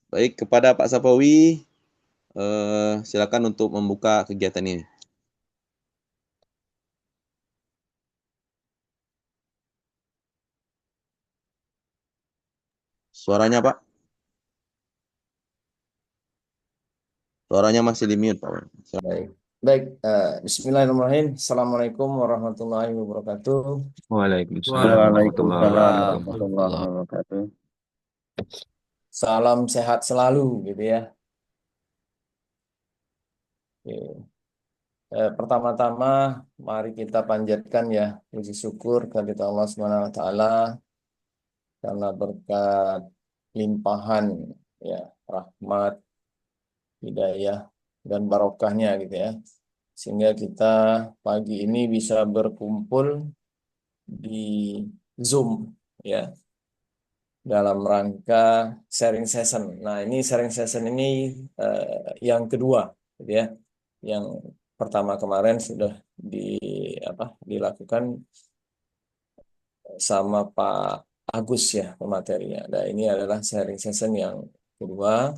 Baik, kepada Pak Sapawi, silakan untuk membuka kegiatan ini. Suaranya Pak, suaranya masih di mute Pak. Baik, baik. Bismillahirrahmanirrahim. Assalamualaikum warahmatullahi wabarakatuh. Waalaikumsalam warahmatullahi Waalaikumsalam Alhamdulillah. warahmatullahi wabarakatuh. wabarakatuh. Salam sehat selalu, gitu ya. Oke. Pertama-tama, mari kita panjatkan ya puji syukur kepada Allah Subhanahu Wa Taala karena berkat limpahan ya rahmat, hidayah dan barokahnya gitu ya. Sehingga kita pagi ini bisa berkumpul di Zoom ya dalam rangka sharing session. Nah, ini sharing session ini yang kedua, gitu ya. Yang pertama kemarin sudah di dilakukan sama Pak Agus ya pematerinya. Nah, ini adalah sharing session yang kedua,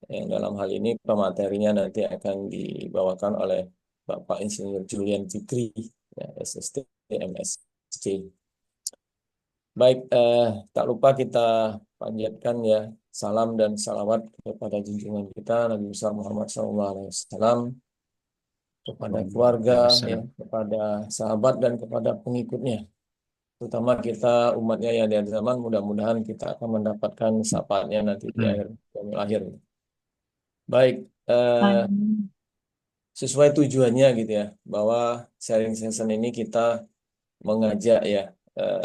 yang dalam hal ini pematerinya nanti akan dibawakan oleh Bapak Insinyur Julian Fikri, ya, SST, MSc. Baik, tak lupa kita panjatkan ya salam dan salawat kepada junjungan kita Nabi besar Muhammad SAW, kepada keluarga, ya, kepada sahabat dan kepada pengikutnya. Terutama kita umatnya yang di akhir zaman, mudah-mudahan kita akan mendapatkan syafaatnya nanti di akhir. Baik, Amin. sesuai tujuannya gitu ya, bahwa sharing session ini kita mengajak ya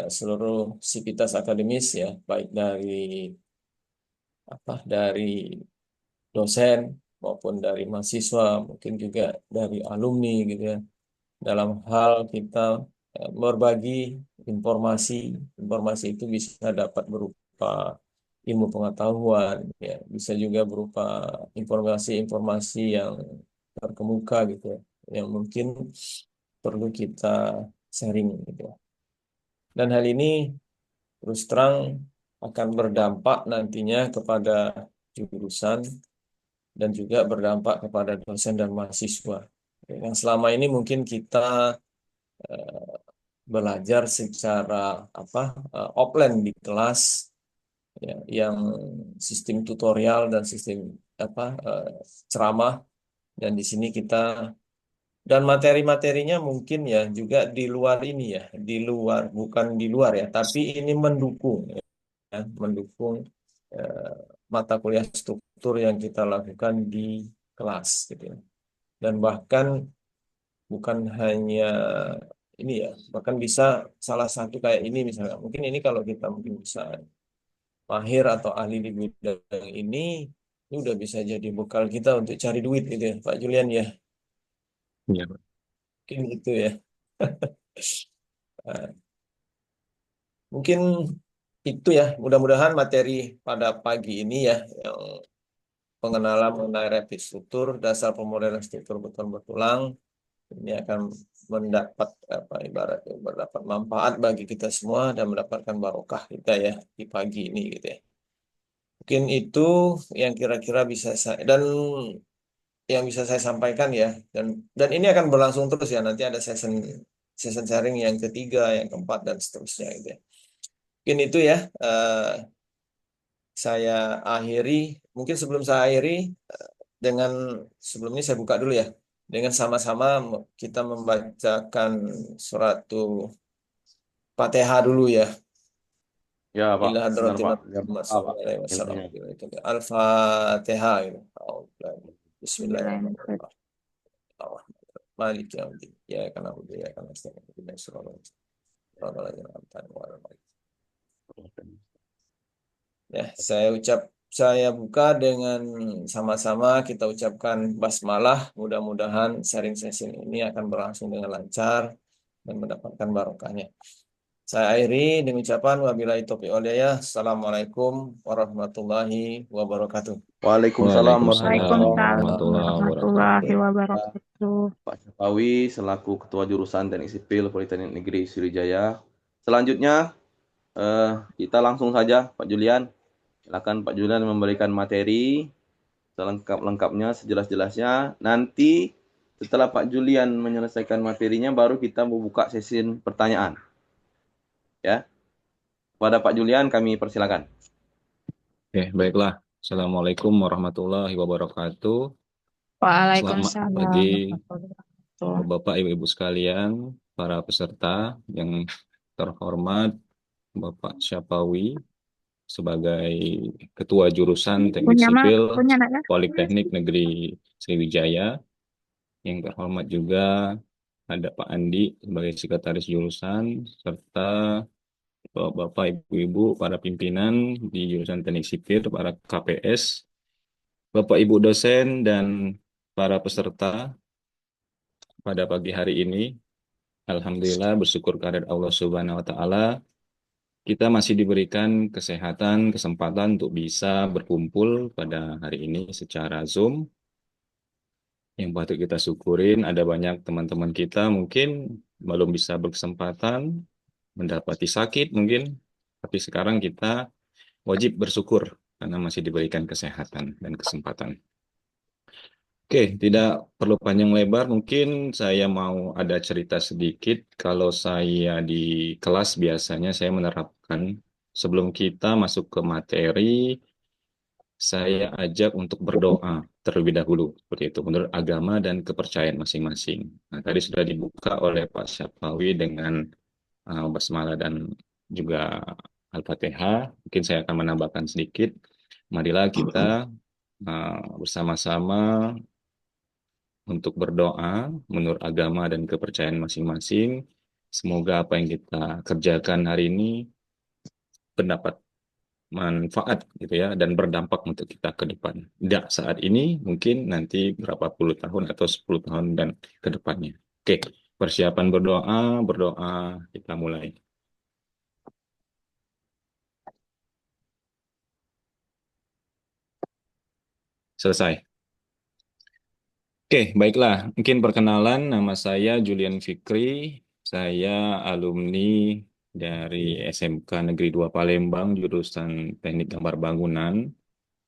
seluruh sivitas akademis ya, baik dari dosen maupun dari mahasiswa, mungkin juga dari alumni gitu ya. Dalam hal kita berbagi informasi, informasi itu bisa dapat berupa ilmu pengetahuan, ya, bisa juga berupa informasi-informasi yang terkemuka gitu ya, yang mungkin perlu kita sharing gitu ya. Dan hal ini terus terang akan berdampak nantinya kepada jurusan dan juga berdampak kepada dosen dan mahasiswa. Yang selama ini mungkin kita eh, belajar secara offline di kelas ya, yang sistem tutorial dan sistem ceramah, dan di sini kita dan materi-materinya mungkin ya juga di luar ini ya, di luar, bukan di luar ya, tapi ini mendukung ya, mendukung eh, mata kuliah struktur yang kita lakukan di kelas gitu ya. Dan bahkan bukan hanya ini ya, bahkan bisa salah satu kayak ini misalnya. Mungkin ini kalau kita mungkin bisa mahir atau ahli di bidang ini udah bisa jadi bekal kita untuk cari duit gitu ya, Pak Julian ya. Iya, Pak. Mungkin itu ya. Nah, mungkin itu ya, mudah-mudahan materi pada pagi ini ya, yang pengenalan mengenai rapid struktur, dasar pemodelan struktur beton bertulang, ini akan mendapat ibaratnya mendapat manfaat bagi kita semua dan mendapatkan barokah kita ya di pagi ini gitu ya. Mungkin itu yang kira-kira bisa saya dan yang bisa saya sampaikan ya, dan ini akan berlangsung terus ya, nanti ada session session sharing yang ketiga, yang keempat dan seterusnya gitu ya. Mungkin itu ya, saya akhiri. Mungkin sebelum saya akhiri dengan sebelumnya saya buka dulu ya, dengan sama-sama kita membacakan suatu Fatihah dulu ya. Ya Pak, Ila benar hadratin Pak. Muhammad Ah, Pak. sallallahu alaihi wasallam. Ilmunya. Al-Fatihah gitu. Bismillahirrahmanirrahim. Bismillahirrahmanirrahim. Malik yaumiddin. Ya kana ubi ya kana astagfirullah. Ya, saya buka dengan sama-sama kita ucapkan basmalah. Mudah-mudahan sharing session ini akan berlangsung dengan lancar dan mendapatkan barokahnya. Saya akhiri dengan ucapan wabillahi taufiq wal hidayah. Assalamualaikum warahmatullahi wabarakatuh. Waalaikumsalam Waalaikumsalam Waalaikumsalam warahmatullahi warahmatullahi wabarakatuh. wabarakatuh. Pak Sapawi selaku Ketua Jurusan Teknik Sipil Politeknik Negeri Sriwijaya. Selanjutnya kita langsung saja Pak Julian Silakan Pak Julian memberikan materi selengkap-lengkapnya, sejelas-jelasnya. Nanti setelah Pak Julian menyelesaikan materinya, baru kita membuka sesi pertanyaan. Ya, kepada Pak Julian kami persilakan. Oke, baiklah. Assalamualaikum warahmatullahi wabarakatuh. Selamat Waalaikumsalam pagi, warahmatullahi wabarakatuh. Bapak, Ibu-Ibu sekalian, para peserta yang terhormat, Bapak Syapawi, sebagai Ketua Jurusan Teknik Sipil Punya anak ya? Politeknik Negeri Sriwijaya. Yang terhormat juga ada Pak Andi sebagai Sekretaris Jurusan, serta Bapak, Ibu-Ibu, para pimpinan di jurusan Teknik Sipil, para KPS, Bapak, Ibu dosen, dan para peserta pada pagi hari ini. Alhamdulillah, bersyukur kehadirat Allah Subhanahu wa Ta'ala, kita masih diberikan kesehatan, kesempatan untuk bisa berkumpul pada hari ini secara Zoom. Yang patut kita syukurin, ada banyak teman-teman kita mungkin belum bisa berkesempatan, mendapati sakit mungkin, tapi sekarang kita wajib bersyukur karena masih diberikan kesehatan dan kesempatan. Oke, tidak perlu panjang lebar, mungkin saya mau ada cerita sedikit. Kalau saya di kelas biasanya saya menerapkan sebelum kita masuk ke materi, saya ajak untuk berdoa terlebih dahulu, seperti itu, menurut agama dan kepercayaan masing-masing. Nah, tadi sudah dibuka oleh Pak Syafawi dengan basmalah dan juga Al-Fatihah. Mungkin saya akan menambahkan sedikit. Marilah kita bersama-sama untuk berdoa menurut agama dan kepercayaan masing-masing. Semoga apa yang kita kerjakan hari ini mendapat manfaat gitu ya dan berdampak untuk kita ke depan. Tidak saat ini, mungkin nanti berapa puluh tahun atau 10 tahun dan ke depannya. Oke, persiapan berdoa, kita mulai. Selesai. Oke, baiklah. Mungkin perkenalan, nama saya Julian Fikri. Saya alumni dari SMK Negeri 2 Palembang, jurusan Teknik Gambar Bangunan.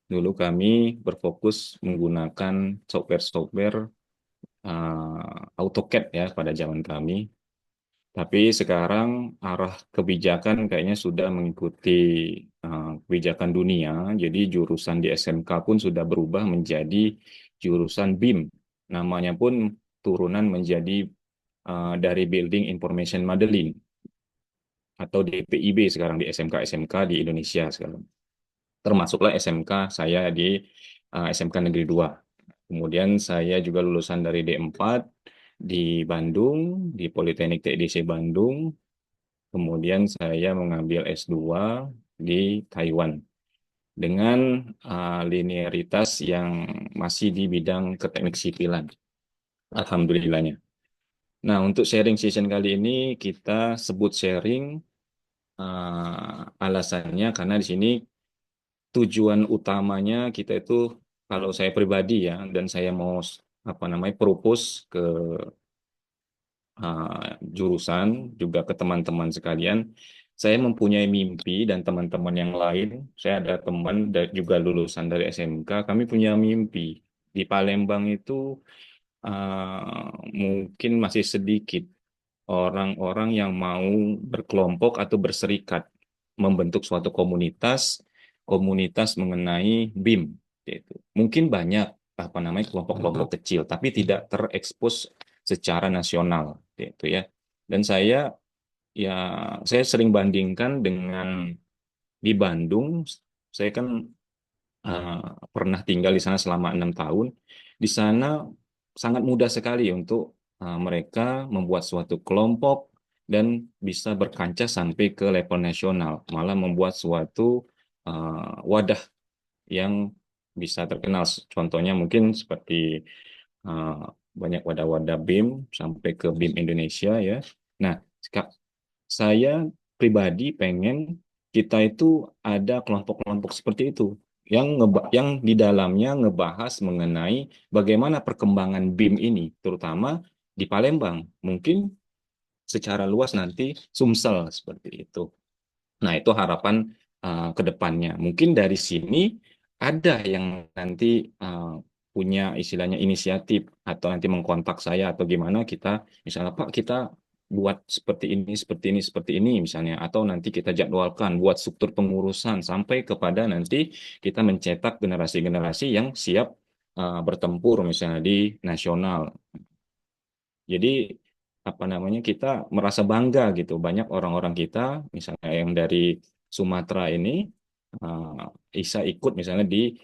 Dulu kami berfokus menggunakan software-software AutoCAD ya pada zaman kami. Tapi sekarang arah kebijakan kayaknya sudah mengikuti kebijakan dunia. Jadi jurusan di SMK pun sudah berubah menjadi jurusan BIM. Namanya pun turunan menjadi dari Building Information Modeling atau DPIB sekarang di SMK-SMK di Indonesia sekarang. Termasuklah SMK saya di SMK Negeri 2. Kemudian saya juga lulusan dari D4 di Bandung, di Politeknik TDC Bandung. Kemudian saya mengambil S2 di Taiwan dengan linearitas yang masih di bidang keteknik sipilan. Alhamdulillahnya. Nah, untuk sharing session kali ini kita sebut sharing alasannya karena di sini tujuan utamanya kita itu kalau saya pribadi ya dan saya mau propose ke jurusan juga ke teman-teman sekalian. Saya mempunyai mimpi dan teman-teman yang lain. Saya ada teman juga lulusan dari SMK. Kami punya mimpi di Palembang itu mungkin masih sedikit orang-orang yang mau berkelompok atau berserikat membentuk suatu komunitas mengenai BIM. Yaitu. Mungkin banyak kelompok-kelompok kecil, tapi tidak terekspos secara nasional, yaitu ya. Dan ya saya sering bandingkan dengan di Bandung. Saya kan pernah tinggal di sana selama 6 tahun. Di sana sangat mudah sekali untuk mereka membuat suatu kelompok dan bisa berkancah sampai ke level nasional, malah membuat suatu wadah yang bisa terkenal. Contohnya mungkin seperti uh, banyak wadah-wadah BIM sampai ke BIM Indonesia ya. Nah, saya pribadi pengen kita itu ada kelompok-kelompok seperti itu yang di dalamnya ngebahas mengenai bagaimana perkembangan BIM ini, terutama di Palembang, mungkin secara luas nanti Sumsel seperti itu. Nah, itu harapan ke depannya. Mungkin dari sini ada yang nanti uh, punya istilahnya inisiatif atau nanti mengkontak saya atau gimana kita misalnya Pak kita buat seperti ini, seperti ini, seperti ini misalnya atau nanti kita jadwalkan buat struktur pengurusan sampai kepada nanti kita mencetak generasi-generasi yang siap bertempur misalnya di nasional. Jadi apa namanya kita merasa bangga gitu. Banyak orang-orang kita misalnya yang dari Sumatera ini bisa ikut misalnya di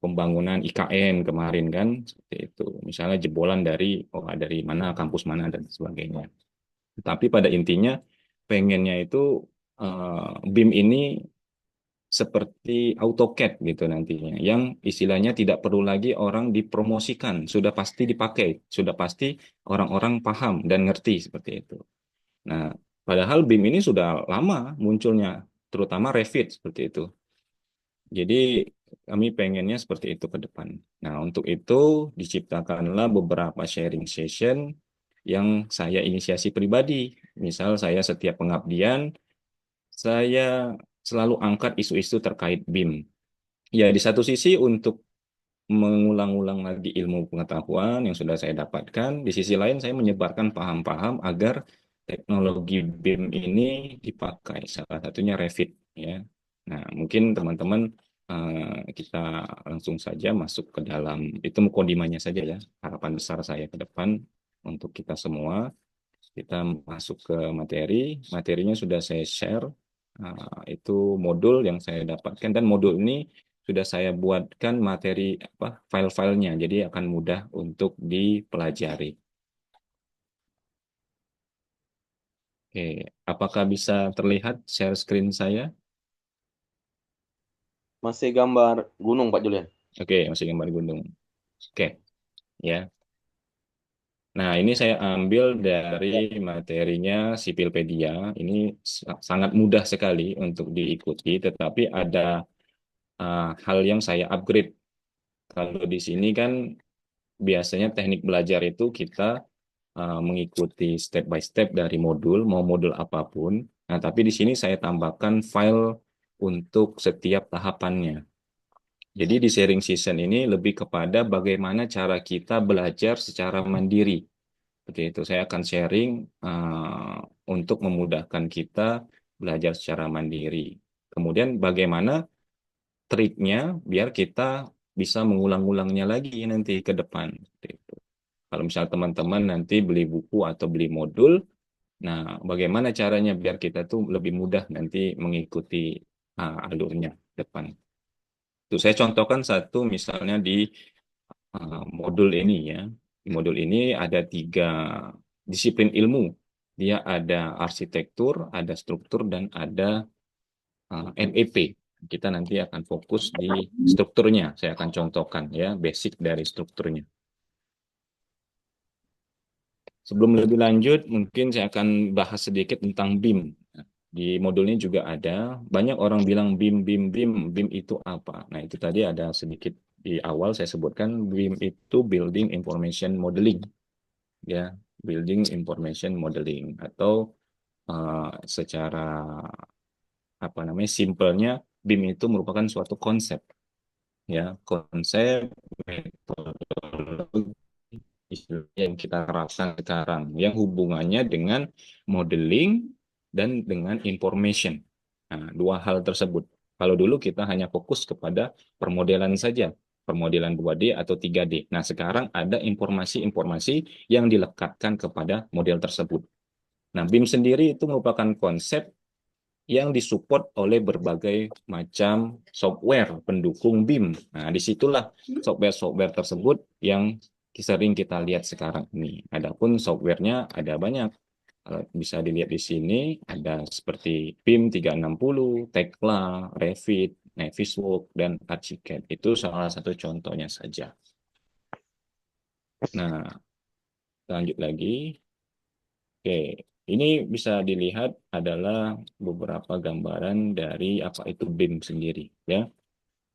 pembangunan IKN kemarin kan seperti itu. Misalnya jebolan dari dari mana kampus mana dan sebagainya. Tapi pada intinya pengennya itu BIM ini seperti AutoCAD gitu nantinya, yang istilahnya tidak perlu lagi orang dipromosikan, sudah pasti dipakai, sudah pasti orang-orang paham dan ngerti seperti itu. Nah, padahal BIM ini sudah lama munculnya, terutama Revit seperti itu. Jadi kami pengennya seperti itu ke depan. Nah, untuk itu diciptakanlah beberapa sharing session yang saya inisiasi pribadi. Misal saya setiap pengabdian, saya selalu angkat isu-isu terkait BIM. Ya, di satu sisi untuk mengulang-ulang lagi ilmu pengetahuan yang sudah saya dapatkan, di sisi lain saya menyebarkan paham-paham agar teknologi BIM ini dipakai, salah satunya Revit ya. Nah, mungkin teman-teman kita langsung saja masuk ke dalam itu mukadimahnya saja ya. Harapan besar saya ke depan untuk kita semua, kita masuk ke materi. Materinya sudah saya share. Itu modul yang saya dapatkan dan modul ini sudah saya buatkan materi apa file-filenya, jadi akan mudah untuk dipelajari. Oke, apakah bisa terlihat share screen saya? Masih gambar gunung, Pak Julian. Oke, masih gambar gunung. Oke, ya. Nah, ini saya ambil dari materinya Sipilpedia. Ini sangat mudah sekali untuk diikuti, tetapi ada hal yang saya upgrade. Kalau di sini kan biasanya teknik belajar itu kita mengikuti step by step dari modul, mau modul apapun. Nah, tapi di sini saya tambahkan file untuk setiap tahapannya. Jadi di sharing session ini lebih kepada bagaimana cara kita belajar secara mandiri. Seperti itu, saya akan sharing untuk memudahkan kita belajar secara mandiri. Kemudian bagaimana triknya biar kita bisa mengulang-ulangnya lagi nanti ke depan. Seperti itu. Kalau misalnya teman-teman nanti beli buku atau beli modul, nah bagaimana caranya biar kita tuh lebih mudah nanti mengikuti alurnya depan. Tuh saya contohkan satu misalnya di modul ini ya. Di modul ini ada 3 disiplin ilmu. Dia ada arsitektur, ada struktur, dan ada MEP. Kita nanti akan fokus di strukturnya. Saya akan contohkan ya, basic dari strukturnya. Sebelum lebih lanjut, mungkin saya akan bahas sedikit tentang BIM. Di modul ini juga ada, banyak orang bilang BIM, BIM, BIM, BIM itu apa? Nah, itu tadi ada sedikit di awal saya sebutkan, BIM itu Building Information Modeling. Ya, Building Information Modeling. Atau secara apa namanya, simpelnya, BIM itu merupakan suatu konsep. Ya, konsep, metodologi, istilah yang kita terapkan sekarang yang hubungannya dengan modeling dan dengan information. Nah, 2 hal tersebut. Kalau dulu kita hanya fokus kepada permodelan saja, permodelan 2D atau 3D. Nah, sekarang ada informasi-informasi yang dilekatkan kepada model tersebut. Nah, BIM sendiri itu merupakan konsep yang disupport oleh berbagai macam software pendukung BIM. Nah, disitulah software-software tersebut yang sering kita lihat sekarang ini. Adapun softwarenya ada banyak. Bisa dilihat di sini, ada seperti BIM 360, Tekla, Revit, Navisworks, dan Archicad. Itu salah satu contohnya saja. Nah, lanjut lagi. Oke, ini bisa dilihat adalah beberapa gambaran dari apa itu BIM sendiri, ya.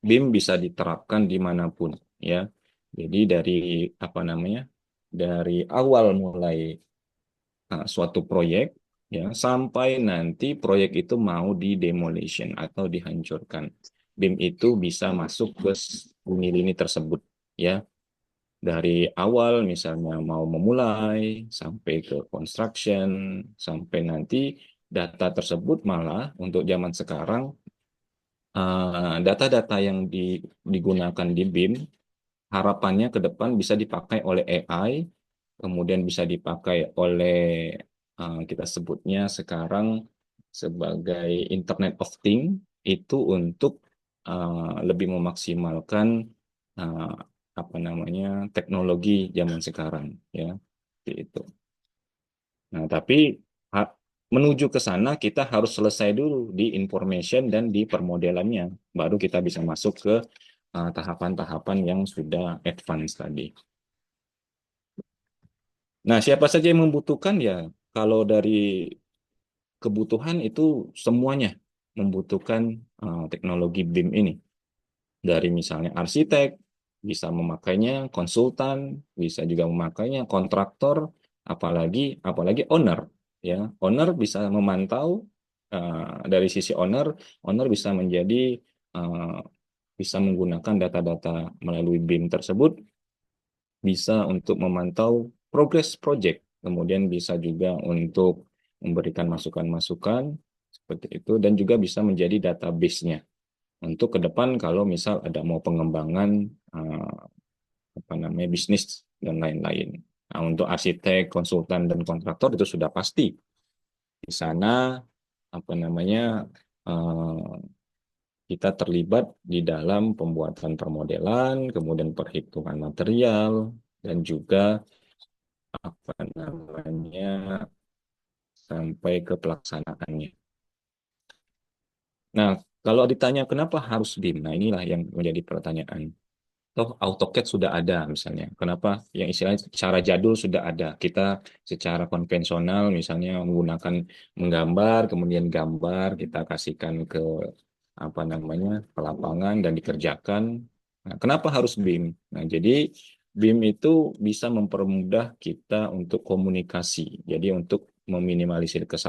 BIM bisa diterapkan dimanapun, ya. Jadi dari apa namanya, dari awal mulai suatu proyek, ya sampai nanti proyek itu mau di demolition atau dihancurkan. BIM itu bisa masuk ke lini-lini tersebut, ya. Dari awal misalnya mau memulai sampai ke construction sampai nanti data tersebut malah untuk zaman sekarang data-data yang digunakan di BIM harapannya ke depan bisa dipakai oleh AI, kemudian bisa dipakai oleh kita sebutnya sekarang sebagai Internet of Things itu untuk lebih memaksimalkan uh, apa namanya teknologi zaman sekarang, ya seperti itu. Nah, tapi ha- menuju ke sana kita harus selesai dulu di information dan di permodelannya, baru kita bisa masuk ke tahapan-tahapan yang sudah advance tadi. Nah, siapa saja yang membutuhkan ya, kalau dari kebutuhan itu semuanya membutuhkan teknologi BIM ini. Dari misalnya arsitek, bisa memakainya, konsultan, bisa juga memakainya, kontraktor, apalagi owner. Ya, owner bisa memantau dari sisi owner bisa menjadi uh, bisa menggunakan data-data melalui BIM tersebut bisa untuk memantau progres project, kemudian bisa juga untuk memberikan masukan-masukan seperti itu, dan juga bisa menjadi database-nya untuk ke depan kalau misal ada mau pengembangan eh, apa namanya bisnis dan lain-lain. Nah, untuk arsitek, konsultan, dan kontraktor itu sudah pasti di sana apa namanya eh, kita terlibat di dalam pembuatan permodelan, kemudian perhitungan material, dan juga apa namanya sampai ke pelaksanaannya. Nah, kalau ditanya kenapa harus BIM, nah inilah yang menjadi pertanyaan. Toh AutoCAD sudah ada misalnya. Kenapa yang istilahnya secara jadul sudah ada. Kita secara konvensional misalnya menggunakan menggambar, kemudian gambar kita kasihkan ke apa namanya ke lapangan dan dikerjakan. Nah, kenapa harus BIM? Nah, jadi BIM itu bisa mempermudah kita untuk komunikasi. Jadi untuk meminimalisir kesalahan